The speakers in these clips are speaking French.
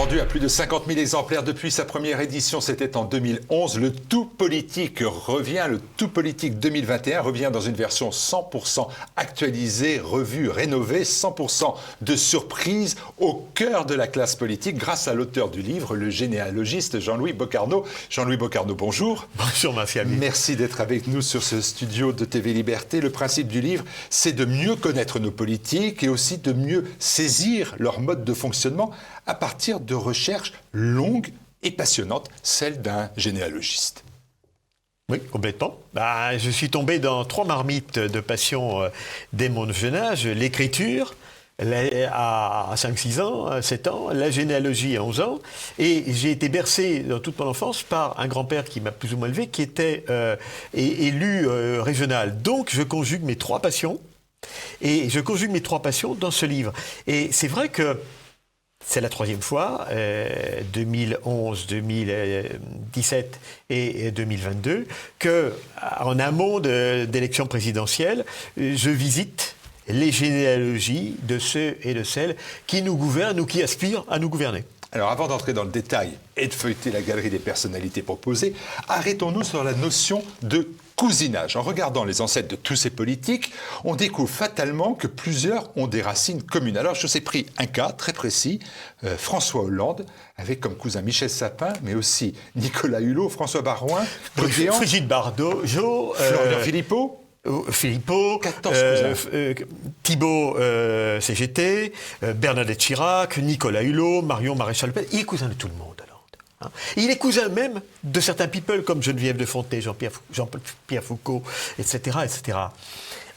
Vendu à plus de 50 000 exemplaires depuis sa première édition, c'était en 2011. Le Tout Politique revient, le Tout Politique 2021 revient dans une version 100% actualisée, revue, rénovée, 100% de surprise au cœur de la classe politique grâce à l'auteur du livre, le généalogiste Jean-Louis Bocarno. Jean-Louis Bocarno, bonjour. Bonjour Martial. Merci d'être avec nous sur ce studio de TV Liberté. Le principe du livre, c'est de mieux connaître nos politiques et aussi de mieux saisir leur mode de fonctionnement à partir de recherches longues et passionnantes, celles d'un généalogiste. Oui, complètement. Je suis tombé dans 3 marmites de passion dès mon jeune âge. L'écriture, à 5, 6 ans, 7 ans, la généalogie à 11 ans. Et j'ai été bercé dans toute mon enfance par un grand-père qui m'a plus ou moins élevé, qui était élu régional. Donc je conjugue mes 3 passions. Et je conjugue mes 3 passions dans ce livre. Et c'est vrai que c'est la 3e fois, 2011, 2017 et 2022, qu'en amont d'élections présidentielles, je visite les généalogies de ceux et de celles qui nous gouvernent ou qui aspirent à nous gouverner. Alors avant d'entrer dans le détail et de feuilleter la galerie des personnalités proposées, arrêtons-nous sur la notion de cousinage. En regardant les ancêtres de tous ces politiques, on découvre fatalement que plusieurs ont des racines communes. Alors je vous ai pris un cas très précis, François Hollande, avec comme cousin Michel Sapin, mais aussi Nicolas Hulot, François Baroin, Brigitte Bardot, Florian Philippot. 14 cousins. Thibault CGT, Bernadette Chirac, Nicolas Hulot, Marion Maréchal Le Pen. Il est cousin de tout le monde, Hollande. Il est cousin même de certains people comme Geneviève de Fontenay, Jean-Pierre Foucault, etc., etc.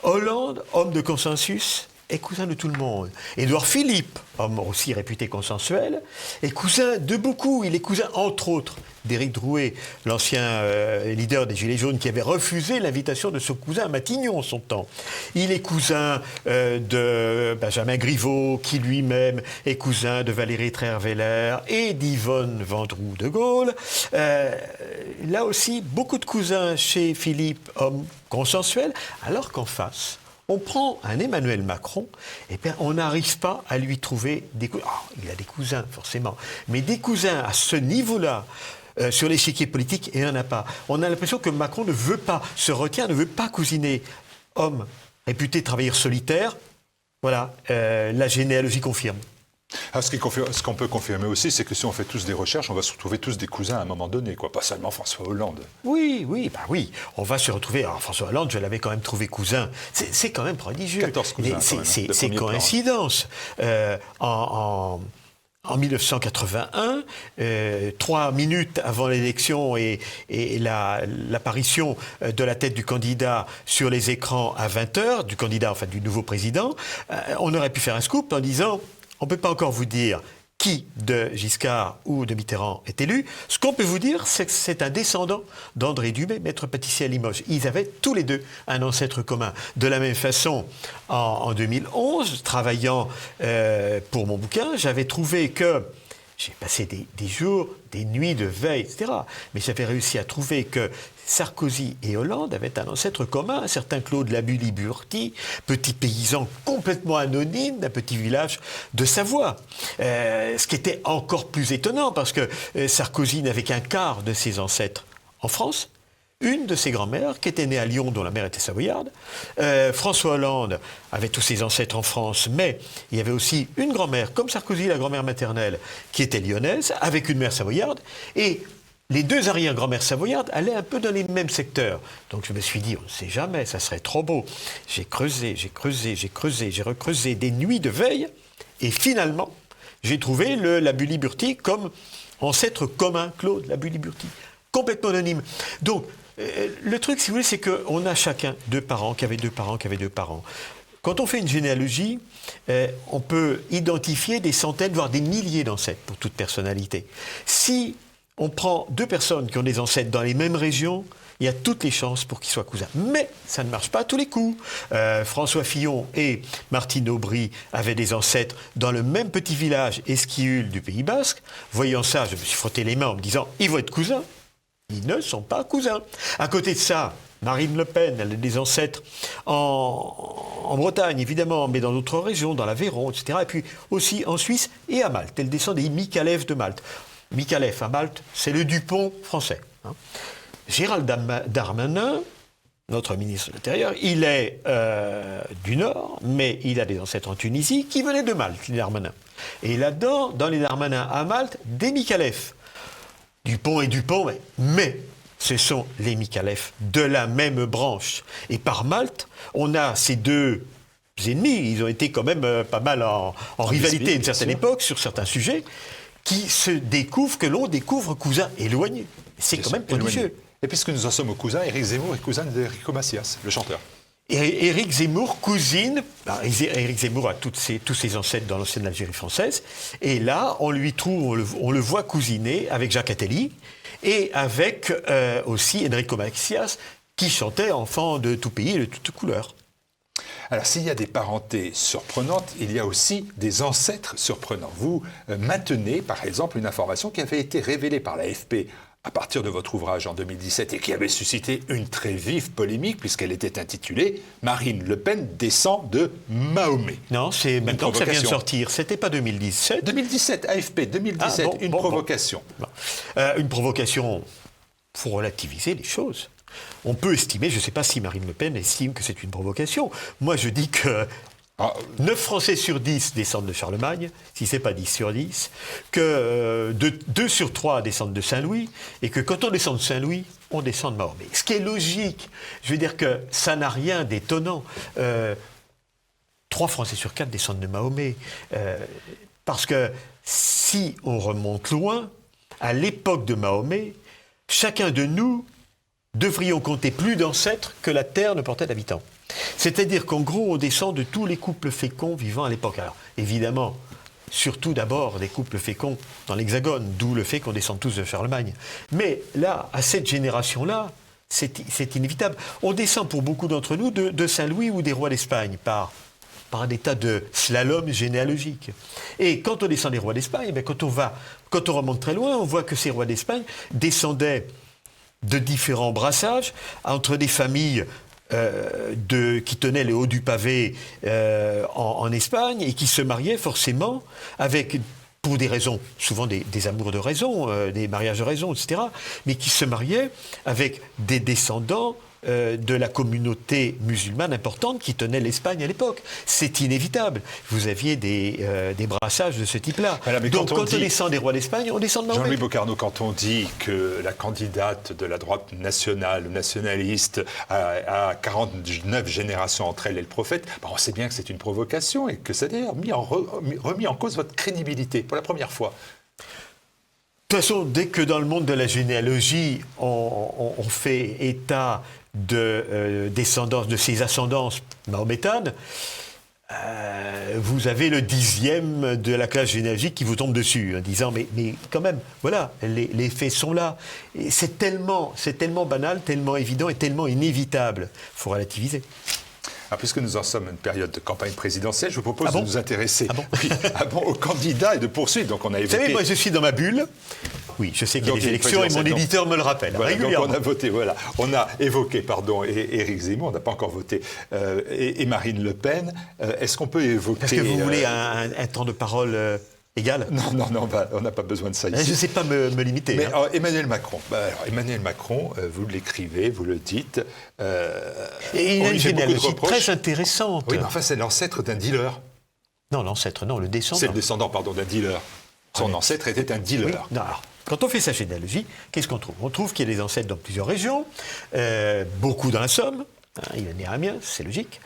Hollande, homme de consensus, est cousin de tout le monde. Édouard Philippe, homme aussi réputé consensuel, est cousin de beaucoup. Il est cousin, entre autres, d'Éric Drouet, l'ancien leader des Gilets jaunes, qui avait refusé l'invitation de son cousin à Matignon en son temps. Il est cousin de Benjamin Griveaux, qui lui-même est cousin de Valérie Trierweiler et d'Yvonne Vendroux de Gaulle. Là aussi, beaucoup de cousins chez Philippe, homme consensuel, alors qu'en face, on prend un Emmanuel Macron, et bien on n'arrive pas à lui trouver des cousins. Oh, il a des cousins, forcément, mais des cousins à ce niveau-là, sur l'échiquier politique, et il n'y en a pas. On a l'impression que Macron ne veut pas, se retient, ne veut pas cousiner. Homme réputé travailleur solitaire, voilà, la généalogie confirme. Alors, ce qu'on peut confirmer aussi, c'est que si on fait tous des recherches, on va se retrouver tous des cousins à un moment donné, quoi. Pas seulement François Hollande. Oui, on va se retrouver. Alors François Hollande, je l'avais quand même trouvé cousin. C'est quand même prodigieux. 14 cousins. C'est coïncidence. En 1981, 3 minutes avant l'élection et l'apparition de la tête du candidat sur les écrans à 20h, du candidat, enfin du nouveau président, on aurait pu faire un scoop en disant on ne peut pas encore vous dire qui de Giscard ou de Mitterrand est élu. Ce qu'on peut vous dire, c'est que c'est un descendant d'André Dubé, maître pâtissier à Limoges. Ils avaient tous les deux un ancêtre commun. De la même façon, en 2011, travaillant pour mon bouquin, j'avais trouvé que j'ai passé des jours, des nuits de veille, etc. Mais j'avais réussi à trouver que Sarkozy et Hollande avaient un ancêtre commun, un certain Claude Labuliburti, petit paysan complètement anonyme d'un petit village de Savoie. Ce qui était encore plus étonnant, parce que Sarkozy n'avait qu'un quart de ses ancêtres en France. Une de ses grand-mères, qui était née à Lyon, dont la mère était savoyarde. François Hollande avait tous ses ancêtres en France, mais il y avait aussi une grand-mère, comme Sarkozy, la grand-mère maternelle, qui était lyonnaise, avec une mère savoyarde. Et les 2 arrière-grand-mères savoyardes allaient un peu dans les mêmes secteurs. Donc je me suis dit, on ne sait jamais, ça serait trop beau. J'ai creusé, j'ai recreusé des nuits de veille. Et finalement, j'ai trouvé le Labuliburti comme ancêtre commun, Claude Labuliburti. Complètement anonyme. Donc, le truc, si vous voulez, c'est qu'on a chacun 2 parents, qui avaient 2 parents, qui avaient 2 parents. Quand on fait une généalogie, on peut identifier des centaines, voire des milliers d'ancêtres pour toute personnalité. Si on prend 2 personnes qui ont des ancêtres dans les mêmes régions, il y a toutes les chances pour qu'ils soient cousins. Mais ça ne marche pas à tous les coups. François Fillon et Martine Aubry avaient des ancêtres dans le même petit village Esquihul du Pays Basque. Voyant ça, je me suis frotté les mains en me disant « ils vont être cousins ». Ils ne sont pas cousins. À côté de ça, Marine Le Pen, elle a des ancêtres en Bretagne, évidemment, mais dans d'autres régions, dans l'Aveyron, etc. Et puis aussi en Suisse et à Malte. Elle descend des Micallef de Malte. Micallef à Malte, c'est le Dupont français. Gérald Darmanin, notre ministre de l'Intérieur, il est du Nord, mais il a des ancêtres en Tunisie qui venaient de Malte, les Darmanin. Et là-dedans, dans les Darmanin à Malte, des Micallef. Dupont et Dupont, mais ce sont les Micallef de la même branche. Et par Malte, on a ces deux ennemis, ils ont été quand même pas mal en rivalité à une certaine époque, sur certains sujets, qui se découvrent, que l'on découvre cousins éloignés. C'est quand même prodigieux. Et puisque nous en sommes aux cousins, Éric Zemmour est cousin d'Enrico Macias, le chanteur. Éric Zemmour cousine, Éric Zemmour a tous ses ancêtres dans l'ancienne Algérie française, et là, on le voit cousiner avec Jacques Attali, et avec aussi Enrico Macias, qui chantait Enfant de tout pays et de toutes couleurs. Alors, s'il y a des parentés surprenantes, il y a aussi des ancêtres surprenants. Vous maintenez, par exemple, une information qui avait été révélée par l'AFP à partir de votre ouvrage en 2017 et qui avait suscité une très vive polémique puisqu'elle était intitulée « Marine Le Pen descend de Mahomet ». Non, c'est maintenant que ça vient de sortir. C'était pas 2017. 2017, AFP, 2017, une provocation. Une provocation, il faut relativiser les choses. On peut estimer, je ne sais pas si Marine Le Pen estime que c'est une provocation. Moi, je dis que 9 Français sur 10 descendent de Charlemagne, si ce n'est pas 10 sur 10, que 2 sur 3 descendent de Saint-Louis, et que quand on descend de Saint-Louis, on descend de Mahomet. Ce qui est logique, je veux dire que ça n'a rien d'étonnant. 3 Français sur 4 descendent de Mahomet. Parce que si on remonte loin, à l'époque de Mahomet, chacun de nous devrions compter plus d'ancêtres que la Terre ne portait d'habitants. C'est-à-dire qu'en gros, on descend de tous les couples féconds vivant à l'époque. Alors, évidemment, surtout d'abord des couples féconds dans l'Hexagone, d'où le fait qu'on descende tous de Charlemagne. Mais là, à cette génération-là, c'est inévitable. On descend pour beaucoup d'entre nous de Saint-Louis ou des rois d'Espagne par un état de slalom généalogique. Et quand on descend des rois d'Espagne, quand on remonte très loin, on voit que ces rois d'Espagne descendaient de différents brassages entre des familles qui tenaient le haut du pavé en Espagne et qui se mariaient forcément avec, pour des raisons, souvent des amours de raison, des mariages de raison, etc., mais qui se mariaient avec des descendants de la communauté musulmane importante qui tenait l'Espagne à l'époque. C'est inévitable. Vous aviez des brassages de ce type-là. Voilà, donc quand on descend des rois d'Espagne, on descend de Mahomet. Jean-Louis Bocarno, quand on dit que la candidate de la droite nationale, nationaliste, a 49 générations entre elle et le prophète, on sait bien que c'est une provocation et que ça a d'ailleurs remis en cause votre crédibilité pour la première fois. De toute façon, dès que dans le monde de la généalogie, on fait état de descendance, de ses ascendances mahométanes, vous avez le 10e de la classe généalogique qui vous tombe dessus, en disant mais quand même, voilà, les faits sont là. Et c'est tellement banal, tellement évident et tellement inévitable. Il faut relativiser. Alors, puisque nous en sommes à une période de campagne présidentielle, je vous propose de nous intéresser Oui, aux candidats et de poursuivre. Donc, on a évoqué... Vous savez, moi, je suis dans ma bulle. Oui, je sais qu'il y a des élections et mon éditeur me le rappelle régulièrement. Donc, on a voté, voilà. On a évoqué, Éric Zemmour, on n'a pas encore voté, et Marine Le Pen. Est-ce qu'on peut évoquer... Est-ce que vous voulez un temps de parole égal ? Non, on n'a pas besoin de ça ici. Je ne sais pas me limiter. Mais Emmanuel Macron, Emmanuel Macron, vous l'écrivez, vous le dites. Et il a une généalogie très intéressante. Oui, mais enfin, c'est l'ancêtre d'un dealer. Non, l'ancêtre, non, le descendant. C'est le descendant, d'un dealer. Son ancêtre était un dealer. Oui, non, alors, quand on fait sa généalogie, qu'est-ce qu'on trouve ? On trouve qu'il y a des ancêtres dans plusieurs régions, beaucoup dans la Somme. Il est né à Amiens, c'est logique.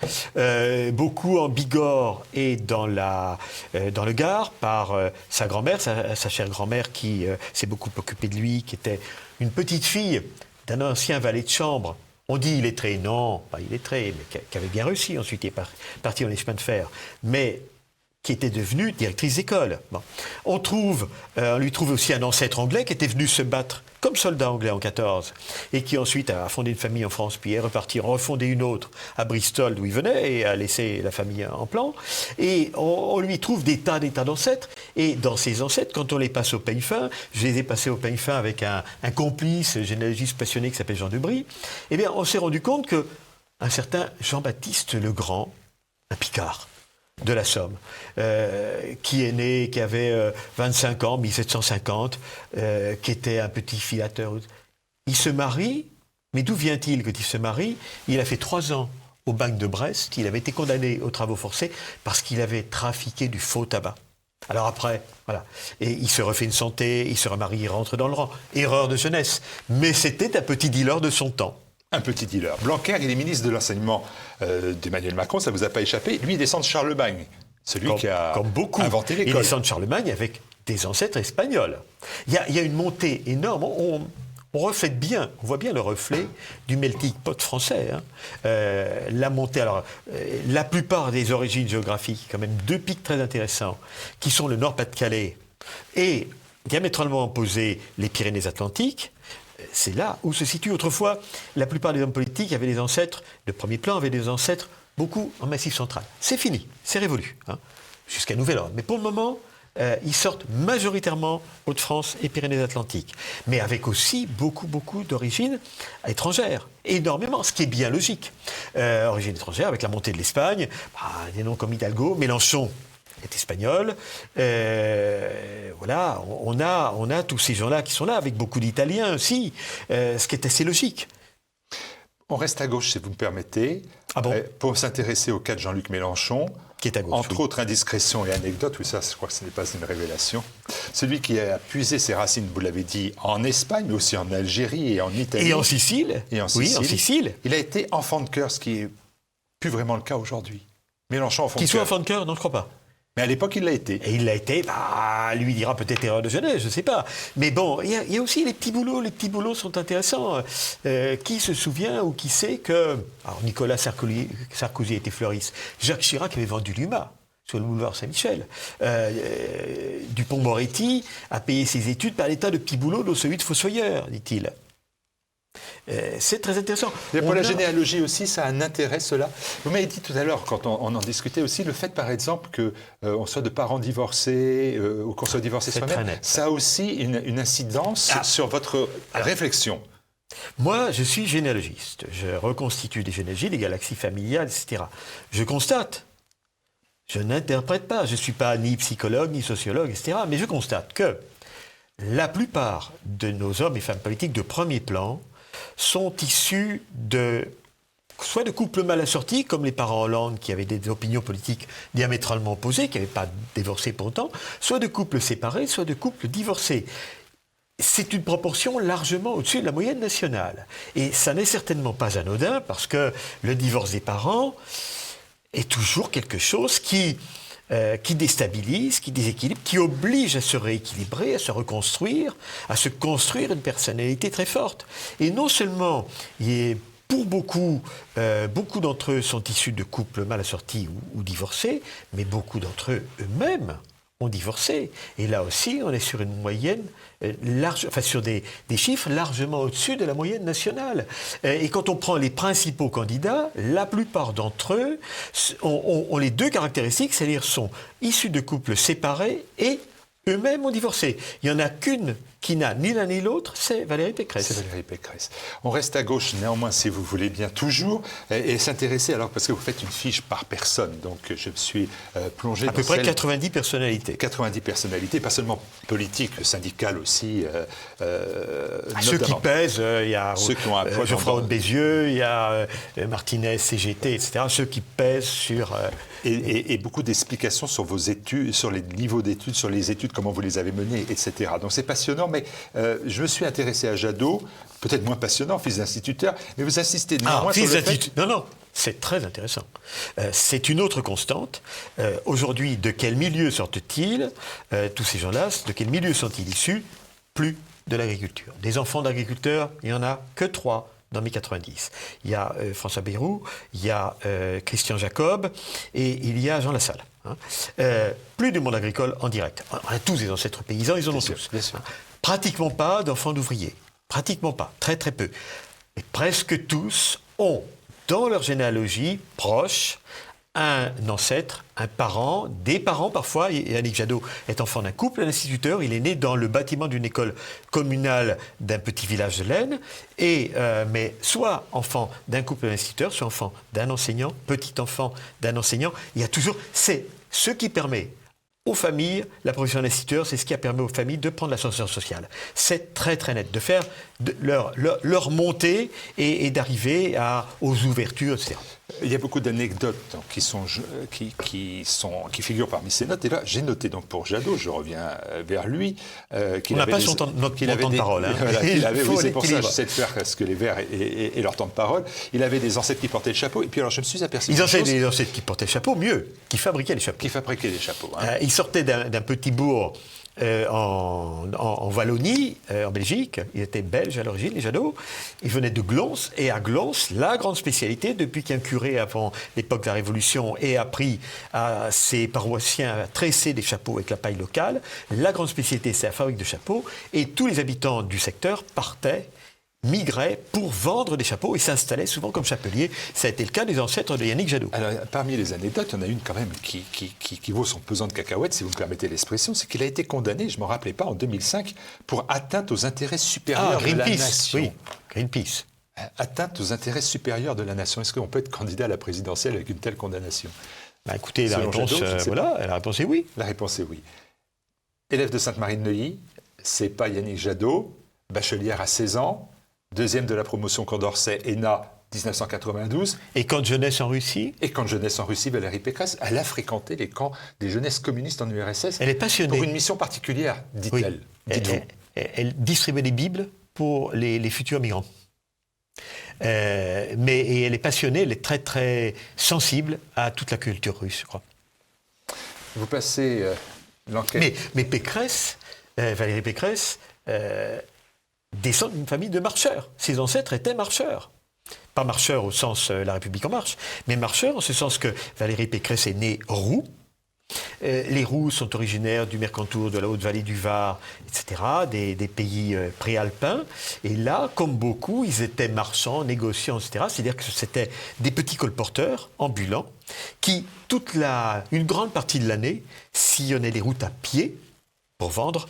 Beaucoup en Bigorre et dans le Gard par sa grand-mère, sa chère grand-mère qui s'est beaucoup occupée de lui, qui était une petite fille d'un ancien valet de chambre. On dit illettré, non, pas illettré, mais qui avait bien réussi. Ensuite, il est parti en chemin de fer. Mais qui était devenue directrice d'école. Bon. On lui trouve aussi un ancêtre anglais qui était venu se battre comme soldat anglais en 14, et qui ensuite a fondé une famille en France, puis est reparti refonder une autre à Bristol, d'où il venait, et a laissé la famille en plan. Et on lui trouve des tas d'ancêtres. Et dans ces ancêtres, quand on les passe au peigne fin, je les ai passés au peigne fin avec un complice généalogiste passionné qui s'appelle Jean Debry, eh bien, on s'est rendu compte qu'un certain Jean-Baptiste Legrand, un Picard de la Somme, qui est né, qui avait 25 ans, 1750, qui était un petit filateur. Il se marie, mais d'où vient-il quand il se marie? Il a fait 3 ans au bagne de Brest, il avait été condamné aux travaux forcés parce qu'il avait trafiqué du faux tabac. Alors après, voilà. Et il se refait une santé, il se remarie, il rentre dans le rang. Erreur de jeunesse. Mais c'était un petit dealer de son temps. Un petit dealer. Blanquer, il est ministre de l'enseignement d'Emmanuel Macron, ça ne vous a pas échappé. Lui, il descend de Charlemagne, celui qui a inventé l'école. Il descend de Charlemagne avec des ancêtres espagnols. Il y a une montée énorme. On reflète bien, on voit bien le reflet du melting pot français. La montée, alors, la plupart des origines géographiques, quand même 2 pics très intéressants, qui sont le Nord-Pas-de-Calais et diamétralement opposés les Pyrénées-Atlantiques. C'est là où se situe autrefois, la plupart des hommes politiques avaient des ancêtres, de premier plan avaient des ancêtres, beaucoup en Massif central. C'est fini, c'est révolu, jusqu'à nouvel ordre. Mais pour le moment, ils sortent majoritairement Hauts-de-France et Pyrénées-Atlantiques, mais avec aussi beaucoup d'origines étrangères, énormément, ce qui est bien logique. Origines étrangères, avec la montée de l'Espagne, des noms comme Hidalgo, Mélenchon est espagnol, voilà, on a tous ces gens-là qui sont là, avec beaucoup d'Italiens aussi, ce qui est assez logique. On reste à gauche, si vous me permettez, pour s'intéresser au cas de Jean-Luc Mélenchon. Qui est à gauche, entre autres indiscrétions et anecdotes, oui, ça, je crois que ce n'est pas une révélation. Celui qui a puisé ses racines, vous l'avez dit, en Espagne, mais aussi en Algérie et en Italie. Et en Sicile. Oui, en Sicile. Il a été enfant de cœur, ce qui n'est plus vraiment le cas aujourd'hui. Mélenchon, enfant de cœur. Qu'il soit enfant de cœur, non, je ne crois pas. Mais à l'époque, il l'a été. Et il l'a été, lui dira peut-être erreur de jeunesse, je ne sais pas. Mais bon, il y a aussi les petits boulots. Les petits boulots sont intéressants. Qui se souvient ou qui sait que... Alors, Nicolas Sarkozy était fleuriste. Jacques Chirac avait vendu l'UMA sur le boulevard Saint-Michel. Dupond-Moretti a payé ses études par l'état de petits boulots, dont celui de fossoyeur, dit-il. C'est très intéressant. Et pour la généalogie aussi, ça a un intérêt, cela. Vous m'avez dit tout à l'heure, quand on en discutait aussi, le fait, par exemple, qu'on soit de parents divorcés ou qu'on soit divorcé soi-même, ça a aussi une incidence sur votre réflexion. Moi, je suis généalogiste. Je reconstitue des généalogies, des galaxies familiales, etc. Je constate, je n'interprète pas, je ne suis pas ni psychologue, ni sociologue, etc. Mais je constate que la plupart de nos hommes et femmes politiques de premier plan sont issus soit de couples mal assortis, comme les parents Hollande, qui avaient des opinions politiques diamétralement opposées, qui n'avaient pas divorcé pour autant, soit de couples séparés, soit de couples divorcés. C'est une proportion largement au-dessus de la moyenne nationale. Et ça n'est certainement pas anodin, parce que le divorce des parents est toujours quelque chose qui déstabilise, qui déséquilibre, qui oblige à se rééquilibrer, à se reconstruire, à se construire une personnalité très forte. Et non seulement, pour beaucoup d'entre eux sont issus de couples mal assortis ou divorcés, mais beaucoup d'entre eux eux-mêmes ont divorcé. Et là aussi, on est sur une moyenne sur des chiffres largement au-dessus de la moyenne nationale. Et quand on prend les principaux candidats, la plupart d'entre eux ont les 2 caractéristiques, c'est-à-dire sont issus de couples séparés et eux-mêmes ont divorcé. Il n'y en a qu'une qui n'a ni l'un ni l'autre, c'est Valérie Pécresse. C'est Valérie Pécresse. On reste à gauche, néanmoins, si vous voulez bien, toujours, et s'intéresser, alors, parce que vous faites une fiche par personne, donc je me suis plongé dans à peu près 90 personnalités. 90 personnalités, pas seulement politiques, syndicales aussi. Ceux qui pèsent, il y a Geoffroy Roux de Bézieux, il y a Martinez, CGT, etc. Ceux qui pèsent sur... Et beaucoup d'explications sur vos études, sur les niveaux d'études, sur les études, comment vous les avez menées, etc. Donc c'est passionnant, mais je me suis intéressé à Jadot, peut-être moins passionnant, fils d'instituteur, mais vous insistez néanmoins sur le fait... Non, c'est très intéressant. C'est une autre constante. Aujourd'hui, de quel milieu sortent-ils, tous ces gens-là, de quel milieu sont-ils issus? Plus de l'agriculture. Des enfants d'agriculteurs, il n'y en a que 3 dans mes 90. Il y a François Bayrou, il y a Christian Jacob et il y a Jean Lassalle. Plus du monde agricole en direct. On a tous des ancêtres paysans, ils en ont tous. Bien sûr. Pratiquement pas d'enfants d'ouvriers. Pratiquement pas, très très peu. Et presque tous ont, dans leur généalogie proche, un ancêtre, un parent, des parents parfois. Yannick Jadot est enfant d'un couple d'instituteurs. Il est né dans le bâtiment d'une école communale d'un petit village de l'Aisne. Mais soit enfant d'un couple d'instituteurs, soit enfant d'un enseignant, petit enfant d'un enseignant. Il y a toujours... C'est ce qui permet aux familles, la profession d'instituteur, c'est ce qui a permis aux familles de prendre l'ascenseur social. C'est très très net, de faire leur montée et d'arriver aux ouvertures, etc. Il y a beaucoup d'anecdotes qui figurent parmi ces notes. Et là, j'ai noté donc pour Jadot, je reviens vers lui. On n'a pas son temps de parole. Hein. C'est pour ça que j'essaie de faire ce que les Verts et leur temps de parole. Il avait des ancêtres qui portaient le chapeau. Et puis alors, je me suis aperçu... Des ancêtres qui portaient le chapeau, mieux, qui fabriquaient les chapeaux. Qui fabriquaient les chapeaux. Hein. Il sortait d'un petit bourg en Wallonie, en Belgique. Il était belge à l'origine, les Jadot. Il venait de Glons. Et à Glons, la grande spécialité, depuis qu'un curé, avant l'époque de la Révolution, ait appris à ses paroissiens à tresser des chapeaux avec la paille locale, la grande spécialité, c'est la fabrique de chapeaux. Et tous les habitants du secteur migraient pour vendre des chapeaux et s'installaient souvent comme chapeliers. Ça a été le cas des ancêtres de Yannick Jadot. Alors, parmi les anecdotes, il y en a une quand même qui vaut son pesant de cacahuètes, si vous me permettez l'expression, c'est qu'il a été condamné, je ne m'en rappelais pas, en 2005, pour atteinte aux intérêts supérieurs de la nation. Oui, Greenpeace. Atteinte aux intérêts supérieurs de la nation. Est-ce qu'on peut être candidat à la présidentielle avec une telle condamnation? Écoutez, la réponse est oui. La réponse est oui. Élève de Sainte-Marie-de-Neuilly, c'est pas Yannick Jadot, bachelière à 16 ans, deuxième de la promotion Condorcet, ENA, 1992. Et camp de jeunesse en Russie? Et camp de jeunesse en Russie, Valérie Pécresse, elle a fréquenté les camps des jeunesses communistes en URSS. Elle est passionnée. Pour une mission particulière, dit-elle. Oui. Elle distribuait des Bibles pour les futurs migrants. Et elle est passionnée, elle est très très sensible à toute la culture russe, je crois. Vous passez l'enquête... Mais Pécresse, Valérie Pécresse, descend d'une famille de marcheurs. Ses ancêtres étaient marcheurs. Pas marcheurs au sens La République en marche, mais marcheurs en ce sens que Valérie Pécresse est née roux. Les Roux sont originaires du Mercantour, de la Haute-Vallée du Var, etc., des pays préalpins. Et là, comme beaucoup, ils étaient marchands, négociants, etc. C'est-à-dire que c'était des petits colporteurs ambulants qui, une grande partie de l'année, sillonnaient les routes à pied pour vendre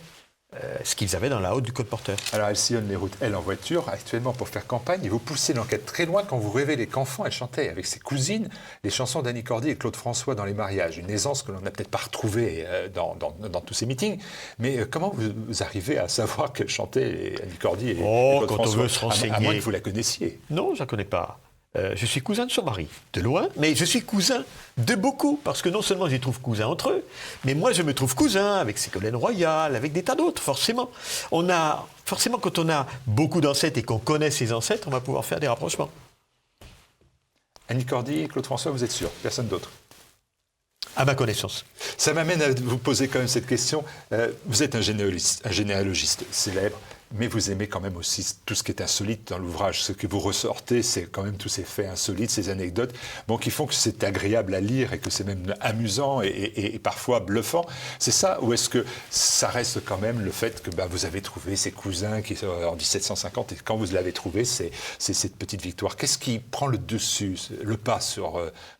ce qu'ils avaient dans la haute du colporteur. Alors, elle sillonne les routes, elle, en voiture, actuellement pour faire campagne, et vous poussez l'enquête très loin quand vous révélez qu'enfant, elle chantait avec ses cousines les chansons d'Annie Cordy et Claude François dans les mariages. Une aisance que l'on n'a peut-être pas retrouvée dans tous ces meetings. Mais comment vous arrivez à savoir qu'elle chantait Annie Cordy et Claude François? On veut se renseigner. À moins que vous la connaissiez. Non, je ne la connais pas. Je suis cousin de son mari, de loin, mais je suis cousin de beaucoup, parce que non seulement j'y trouve cousin entre eux, mais moi je me trouve cousin avec Ségolène Royal, avec des tas d'autres, forcément. Forcément, quand on a beaucoup d'ancêtres et qu'on connaît ses ancêtres, on va pouvoir faire des rapprochements. Annie Cordy et Claude François, vous êtes sûr? Personne d'autre? À ma connaissance. Ça m'amène à vous poser quand même cette question. Vous êtes un généalogiste célèbre, mais vous aimez quand même aussi tout ce qui est insolite dans l'ouvrage. Ce que vous ressortez, c'est quand même tous ces faits insolites, ces anecdotes, qui font que c'est agréable à lire et que c'est même amusant et parfois bluffant. C'est ça, ou est-ce que ça reste quand même le fait que vous avez trouvé ces cousins qui sont en 1750 et quand vous l'avez trouvé, c'est cette petite victoire. Qu'est-ce qui prend le dessus, le pas sur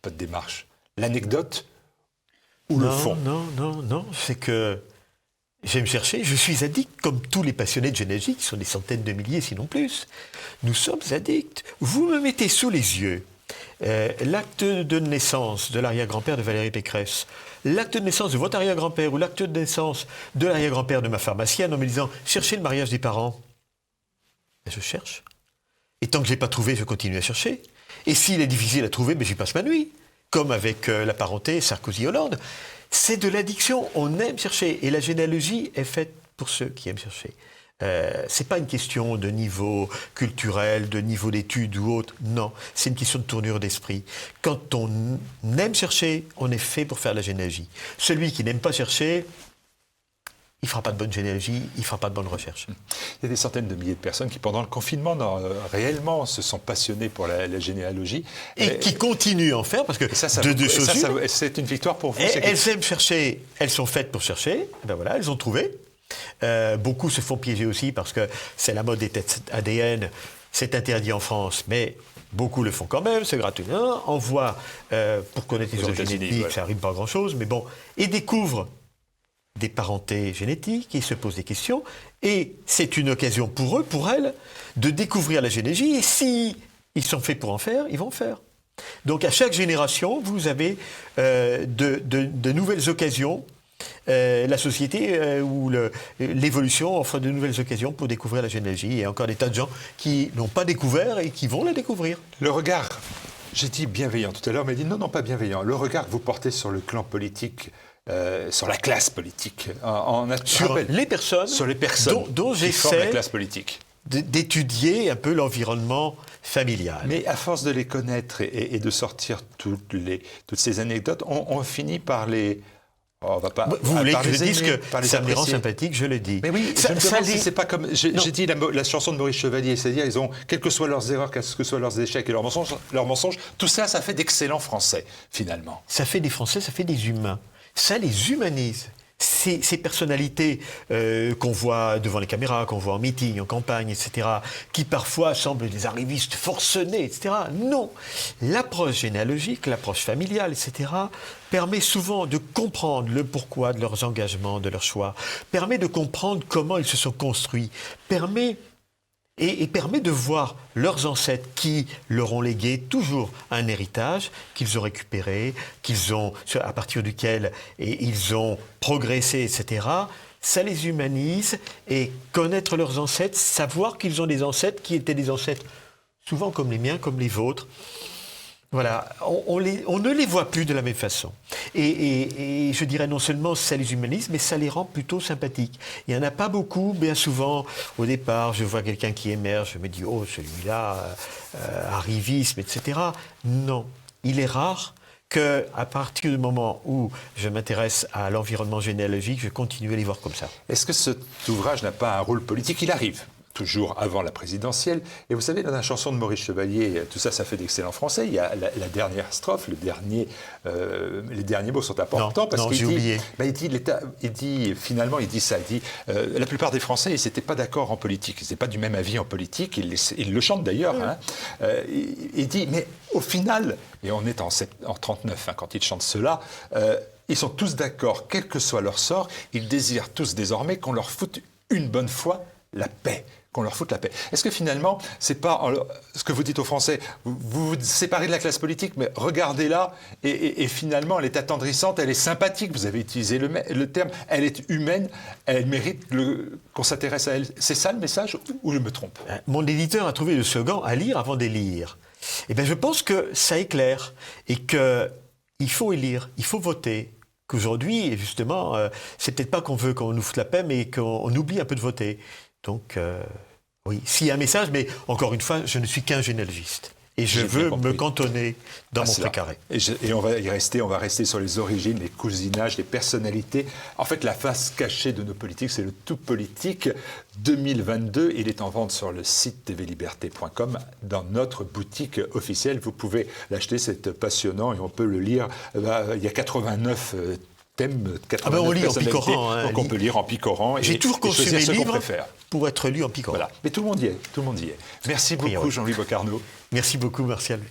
votre démarche? L'anecdote ou le fond? Non, c'est que j'aime chercher, je suis addict, comme tous les passionnés de généalogie, qui sont des centaines de milliers, sinon plus. Nous sommes addicts. Vous me mettez sous les yeux l'acte de naissance de l'arrière-grand-père de Valérie Pécresse, l'acte de naissance de votre arrière-grand-père ou l'acte de naissance de l'arrière-grand-père de ma pharmacienne en me disant « cherchez le mariage des parents ». Je cherche. Et tant que je ne l'ai pas trouvé, je continue à chercher. Et s'il est difficile à trouver, j'y passe ma nuit. Comme avec la parenté Sarkozy-Hollande. C'est de l'addiction, on aime chercher. Et la généalogie est faite pour ceux qui aiment chercher. C'est pas une question de niveau culturel, de niveau d'études ou autre. Non, c'est une question de tournure d'esprit. Quand on aime chercher, on est fait pour faire la généalogie. Celui qui n'aime pas chercher, il ne fera pas de bonne généalogie, il ne fera pas de bonne recherche. Il y a des centaines de milliers de personnes qui, pendant le confinement, réellement se sont passionnées pour la généalogie. Et qui continuent à en faire, parce que c'est une victoire pour vous. Elles aiment chercher, elles sont faites pour chercher, elles ont trouvé. Beaucoup se font piéger aussi parce que c'est la mode des tests ADN. C'est interdit en France, mais beaucoup le font quand même, c'est gratuit. On voit, pour connaître les origines ethniques, ça n'arrive pas à grand-chose, mais bon, et découvrent des parentés génétiques, ils se posent des questions, et c'est une occasion pour eux, pour elles, de découvrir la généalogie, et si ils sont faits pour en faire, ils vont en faire. Donc à chaque génération, vous avez de nouvelles occasions. La société ou l'évolution offre de nouvelles occasions pour découvrir la généalogie. Il y a encore des tas de gens qui n'ont pas découvert et qui vont la découvrir. Le regard, j'ai dit bienveillant tout à l'heure, mais dit non, pas bienveillant. Le regard que vous portez sur le clan politique, sur la classe politique, sur les personnes dont j'essaie la classe politique. D'étudier un peu l'environnement familial. Mais à force de les connaître et de sortir toutes ces anecdotes, on finit par les... Vous voulez que je dise que ça me rend sympathique, je le dis. Mais oui, je me demande si c'est pas comme... J'ai dit la chanson de Maurice Chevalier, c'est-à-dire, ils ont, quelles que soient leurs erreurs, quels que soient leurs échecs et leurs mensonges, tout ça, ça fait d'excellents Français, finalement. Ça fait des Français, ça fait des humains. Ça les humanise. Ces personnalités qu'on voit devant les caméras, qu'on voit en meeting, en campagne, etc., qui parfois semblent des arrivistes forcenés, etc. Non. L'approche généalogique, l'approche familiale, etc., permet souvent de comprendre le pourquoi de leurs engagements, de leurs choix, permet de comprendre comment ils se sont construits, permet de voir leurs ancêtres qui leur ont légué toujours un héritage qu'ils ont récupéré, à partir duquel ils ont progressé, etc. Ça les humanise, et connaître leurs ancêtres, savoir qu'ils ont des ancêtres qui étaient des ancêtres souvent comme les miens, comme les vôtres. Voilà, on ne les voit plus de la même façon. Et je dirais non seulement ça les humanise, mais ça les rend plutôt sympathiques. Il n'y en a pas beaucoup, bien souvent. Au départ, je vois quelqu'un qui émerge, je me dis « Oh, celui-là, arrivisme, etc. » Non, il est rare qu'à partir du moment où je m'intéresse à l'environnement généalogique, je continue à les voir comme ça. Est-ce que cet ouvrage n'a pas un rôle politique? Il arrive toujours avant la présidentielle. Et vous savez, dans la chanson de Maurice Chevalier, tout ça, ça fait d'excellents Français. Il y a la dernière strophe, les derniers mots sont importants parce qu'il dit, finalement, il dit ça. Il dit, la plupart des Français, ils n'étaient pas d'accord en politique. Ils n'étaient pas du même avis en politique. Ils le chantent d'ailleurs. Hein. Il dit, mais au final, et on est en 39 hein, quand il chante cela, ils sont tous d'accord, quel que soit leur sort, ils désirent tous désormais qu'on leur foute une bonne fois la paix. Qu'on leur foute la paix. Est-ce que finalement, c'est pas ce que vous dites aux Français, vous vous séparez de la classe politique, mais regardez-la, et finalement, elle est attendrissante, elle est sympathique, vous avez utilisé le terme, elle est humaine, elle mérite qu'on s'intéresse à elle. C'est ça le message, ou je me trompe? Mon éditeur a trouvé le slogan « à lire avant d'élire ». Eh bien, je pense que ça éclaire, et qu'il faut élire, il faut voter. Qu'aujourd'hui, justement, c'est peut-être pas qu'on veut qu'on nous foute la paix, mais qu'on oublie un peu de voter. Donc, oui, s'il y a un message, mais encore une fois, je ne suis qu'un généalogiste. Et je veux me cantonner dans mon précaré. Et on va rester sur les origines, les cousinages, les personnalités. En fait, la face cachée de nos politiques, c'est le tout politique 2022. Il est en vente sur le site tvliberté.com dans notre boutique officielle. Vous pouvez l'acheter, c'est passionnant et on peut le lire. Il y a 89 thème 89 on lit en picorant. Hein, donc on peut lire en picorant. J'ai toujours conçu mes livres pour être lu en picorant. Voilà. Mais tout le monde y est. Merci beaucoup Jean-Louis Bocarno. Merci beaucoup, merci à lui.